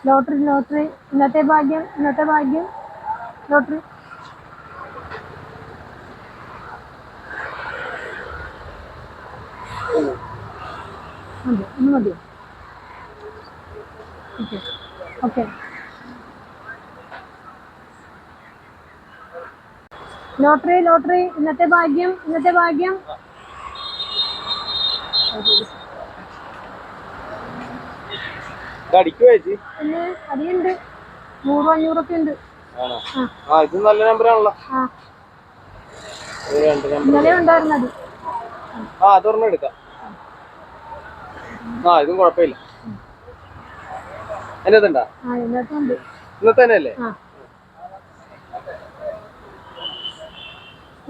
Lottery lottery ഇന്നത്തെ ഭാഗ്യം lottery. മതി ഒന്ന് മതിയോ? Okay okay. ലോട്ടറി ലോട്ടറി ഇന്നത്തെ ഭാഗ്യം പിന്നെ അടിയുണ്ട് 100-500 ഉണ്ട്. ഇന്നലെ ഉണ്ടായിരുന്നത്. ഇതും കുഴപ്പമില്ല. ഇന്നത്തുണ്ട്. ഇന്നത്തെ തന്നെയല്ലേ?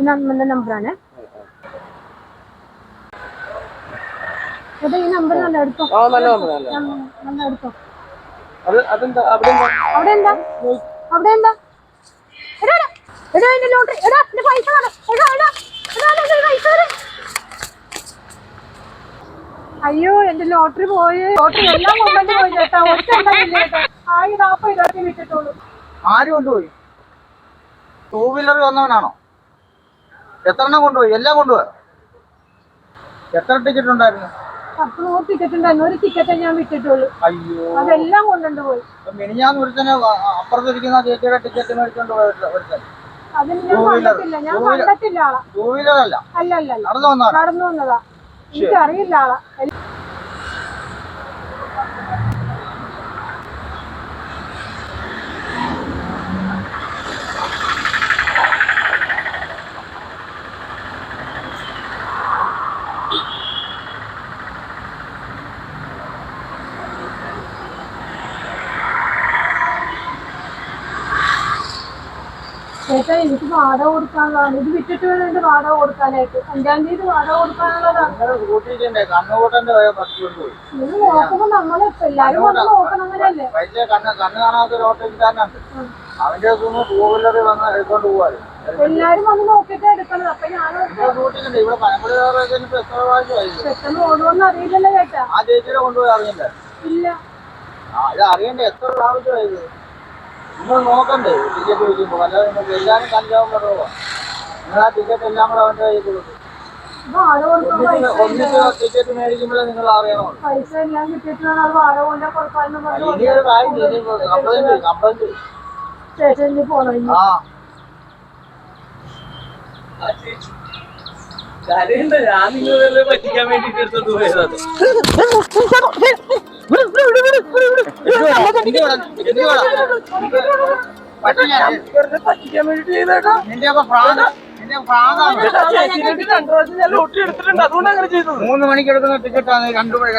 നല്ല നമ്പറാണ്. ഈ നമ്പർ നല്ല എടുത്തോ. നല്ല എടുത്തോ. അവിടെ എന്താ ലോട്ടറി. അയ്യോ എന്റെ ലോട്ടറി പോയി. ലോട്ടറി എല്ലാം കൊണ്ടുവന്ന് പോയി ചേട്ടാ. ചേട്ടാ 40 വിട്ടിട്ടുള്ളൂ. ആര് കൊണ്ടുപോയി? 2 വീലർ വന്നവനാണോ? എത്ര എണ്ണം കൊണ്ടുപോയി? എല്ലാം കൊണ്ടുപോയോ? എത്ര ടിക്കറ്റ് ഉണ്ടായിരുന്നു? 10 ടിക്കറ്റ് ഉണ്ടായിരുന്നു. ഒരു ടിക്കറ്റ് ഞാൻ വിട്ടിട്ടുള്ളൂ. അയ്യോ, അതെല്ലാം കൊണ്ടുപോയി. മിനിഞ്ഞാന്ന് ഒരുത്തന്നെ അപ്പുറത്തിരിക്കുന്ന ചേച്ചിയുടെ ടിക്കറ്റ് മേടിച്ചോണ്ട് പോയത്. അത് ഞാൻ കണ്ടിട്ടില്ല ആളെ. 2 വീലർ അല്ല, നടന്നു വന്നതാ. എനിക്കറിയില്ല ആളെ. ചേട്ടാ എനിക്ക് വാടക കൊടുക്കാനുള്ളതാണ്. ഇത് വിറ്റിട്ട് വേണം എന്റെ വാടക കൊടുക്കാനായിട്ട്. 5-ാം തീയതി വാടക കൊടുക്കാനുള്ളതാണ്. ഇത് നോക്കുമ്പോ നമ്മള് എല്ലാരും വന്ന് നോക്കണം. അങ്ങനെയല്ലേ? എല്ലാരും വന്ന് നോക്കിട്ട് എടുക്കണം. അപ്പൊ ഞാൻ പെട്ടെന്ന് ഓടുവോന്ന് അറിയില്ലല്ലോ ചേട്ടാ. ഇല്ല, അറിയണ്ടേ എത്ര പ്രാവശ്യമായത് നിങ്ങൾ നോക്കണ്ടേ? ടിക്കറ്റ് വെക്കുമ്പോ അല്ലാതെ എല്ലാരും കഞ്ചാവും കുറവാ. നിങ്ങൾ ആ ടിക്കറ്റ് എല്ലാം കൂടെ അവന്റെ കയ്യിൽ കൊടുക്കും. ടിക്കറ്റ് മേടിക്കുമ്പോഴേ നിങ്ങൾ അറിയണോ? പൈസ എല്ലാം കിട്ടിയിട്ട് വേണം വാടക കൊണ്ട് കൊടുക്കാനും. ഇനിയൊരു കാര്യം കംപ്ലൈന്റ് സ്റ്റേഷനിൽ പോകണം. ഞാൻ നിങ്ങളെ പറ്റിക്കാൻ വേണ്ടിട്ട് എടുത്തോണ്ട് പോയതാണ്. പറ്റിക്കാൻ വേണ്ടിട്ട് ചെയ്തേട്ടാ. ലോട്ടറി എടുത്തിട്ടുണ്ട്, അതുകൊണ്ട് അങ്ങനെ ചെയ്തത്. 3 മണിക്ക് എടുക്കുന്ന ടിക്കറ്റാണ്. 2 മണി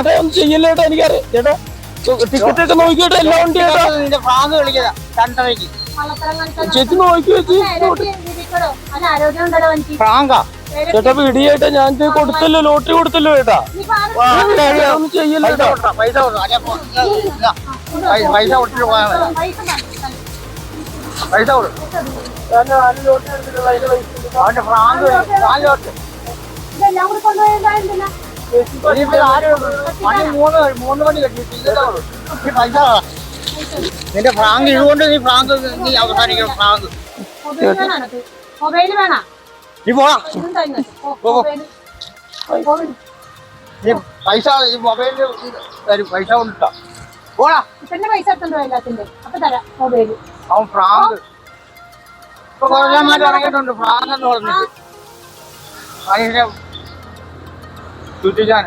2 ചെയ്യല്ലേട്ടാ. എനിക്കറിയാം ചേട്ടാ. ടിക്കറ്റ് ഒക്കെ നോക്കിയോട്ടെ. എല്ലാം ഉണ്ട് ചേട്ടാ. നിന്റെ പ്രാന്ത് കളിക്കല 2:30. ചേച്ചി നോക്കി വെച്ച് പ്രാങ്ക ചേട്ടാ. പിടിയേട്ടാ. ഞാൻ കൊടുത്തല്ലോ, ലോട്ടറി കൊടുത്തല്ലോ ചേട്ടാ. ഒന്നും ചെയ്യല്ലേട്ടാ. പൈസ കൊടുത്തിട്ട് പോയാൽ മതി. പൈസ കൊടുക്കും. അവന്റെ പ്രാന്ത് 4 ലോട്ട്. മൂന്ന് മണി കെട്ടി പൈസ. നിന്റെ പ്രാങ്ക് ഇതുകൊണ്ട് നീ പ്രാങ്ക് നീ അവസാനിക്കണം. പ്രാങ്ക് നീ പോടാ. നീ പൈസ ഈ മൊബൈലിൽ തരും. പൈസ കൊണ്ടിട്ടാ പോടാ. അവൻ പ്രാങ്ക് ഇപ്പൊ കുറഞ്ഞമാര് ഇറങ്ങിയിട്ടുണ്ട്. പ്രാങ്ക് എന്ന് പറഞ്ഞിട്ട് അതിനെ ചുറ്റിച്ചാൻ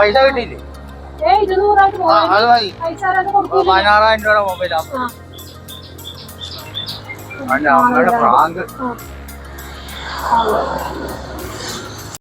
പൈസ കിട്ടിയില്ലേ? അത് മതി. 16,000 രൂപയുടെ മൊബൈലാണ്. അവന്റെ അമ്മയുടെ പ്രാങ്ക്.